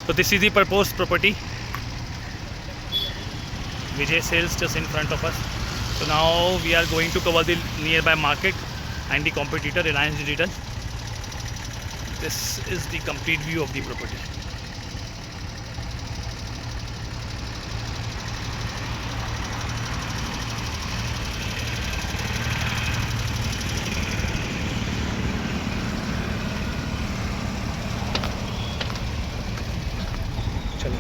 So this is the proposed property. Vijay Sales just in front of us. So now we are going to cover the nearby market and the competitor Reliance Digital. This is the complete view of the property. चलो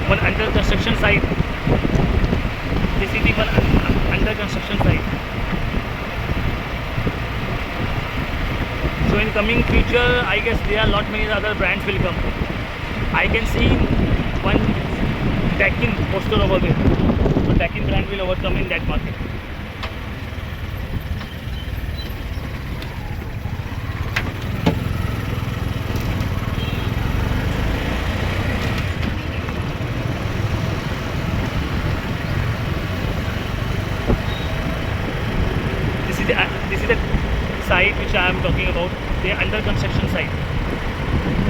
one under construction site. This is the one under construction site. So in coming future, I guess there are lot many other brands will come. I can see one Daikin poster over there. So Daikin brand will overcome in that market. This is the site which I am talking about. They are under construction site.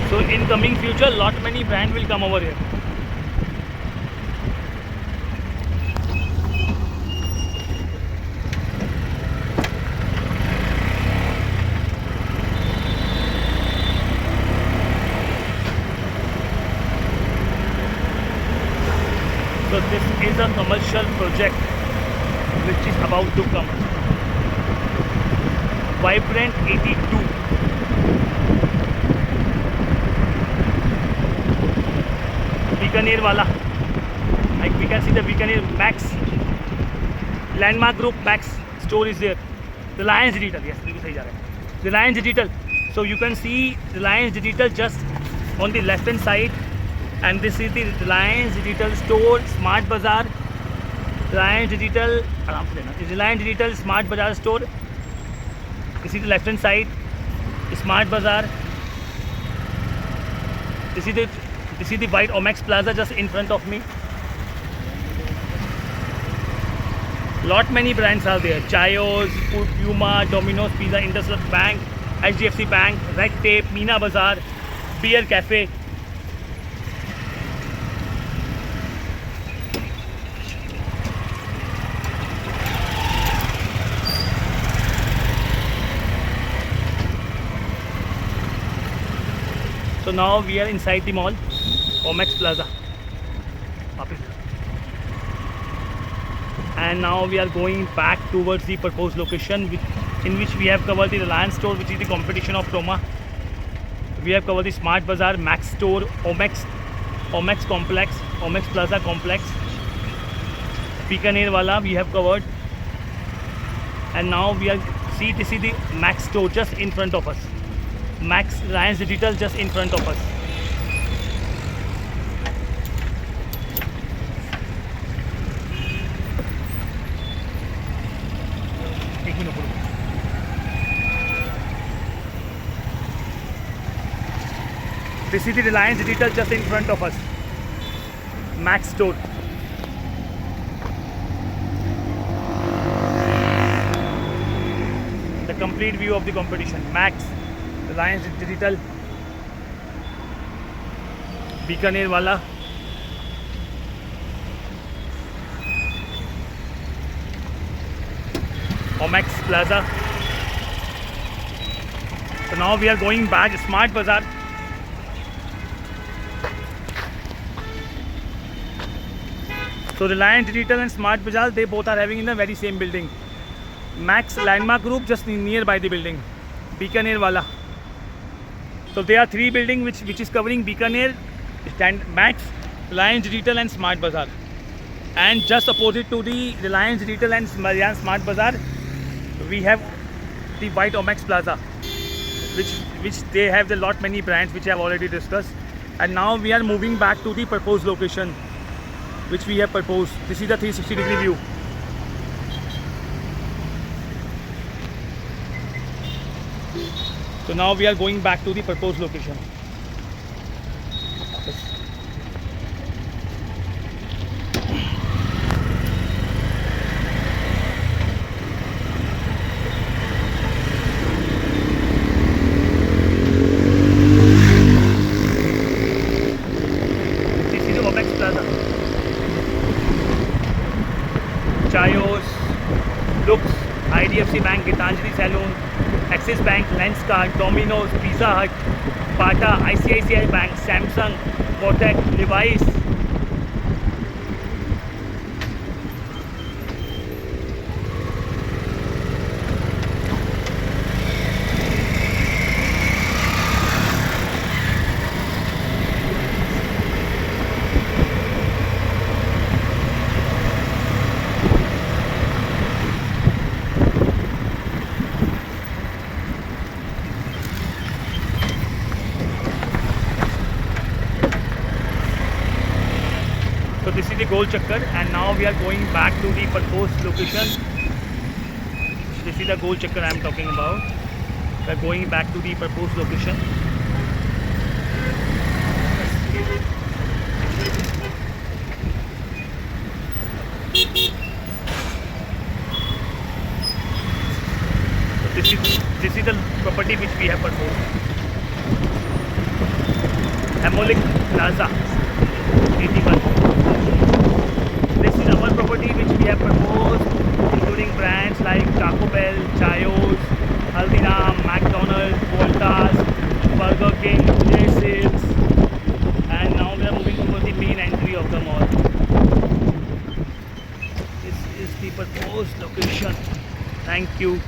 So in coming future, lot many brand will come over here. So this is a commercial project which is about to come. Vibrant 82. Bikaner wala. Like we can see the Bikaner Max. Landmark Group Max store is there. Reliance Digital. Yes, बिल्कुल सही जा रहा है. Reliance Digital. So you can see Reliance Digital just on the left hand side. And this is the Reliance Digital store, Smart Bazaar. Reliance Digital. आराम से लेना. Reliance Digital Smart Bazaar store. This is the left hand side, Smart Bazaar. This is the white Omax Plaza just in front of me. Lot many brands are there. Chayos, Puma, Domino's Pizza, IndusInd Bank, HDFC Bank, Red Tape, Meena Bazaar, Beer Cafe. So now we are inside the mall, Omax Plaza. And now we are going back towards the proposed location in which we have covered the Reliance store, which is the competition of Croma. We have covered the Smart Bazaar, Max store, Omax complex, Omax Plaza complex, Bikaner wala we have covered. And now we are see this is the Max store just in front of us. Max Reliance Digital just in front of us. This is the Reliance Digital just in front of us. Max store. complete view of the competition. Max, Reliance Digital, Bikaner wala. Omax Plaza. So now we are going back Smart Bazaar. So Reliance Digital and Smart Bazaar, they both are having in the very same building. Max Landmark Group just nearby the building. Bikaner wala. So there are three buildings which is covering Bikaner, Max, Reliance Digital and Smart Bazaar. And just opposite to the Reliance Digital and Smart Bazaar, we have the White Omax Plaza, which they have the lot many brands which I have already discussed. And now we are moving back to the proposed location which we have proposed. This is the 360-degree view. So now we are going back to the proposed location. This is the Omax Plaza. Chayos, Lux, IDFC Bank, Gitanjali Saloon, Axis Bank, Lenskart, Domino's, Pizza Hut, Bata, ICICI Bank, Samsung, Kotak, Levi's. So this is the Gol Chakkar, and now we are going back to the proposed location. This is the Gol Chakkar I am talking about. We are going back to the proposed location. So this is the property which we have proposed. Amolik Plaza, 81. This is our property which we have proposed, including brands like Taco Bell, Chayos, Haldiram, McDonald's, Voltas, Burger King, J6, and now we are moving towards the main entry of the mall. This is the proposed location. Thank you.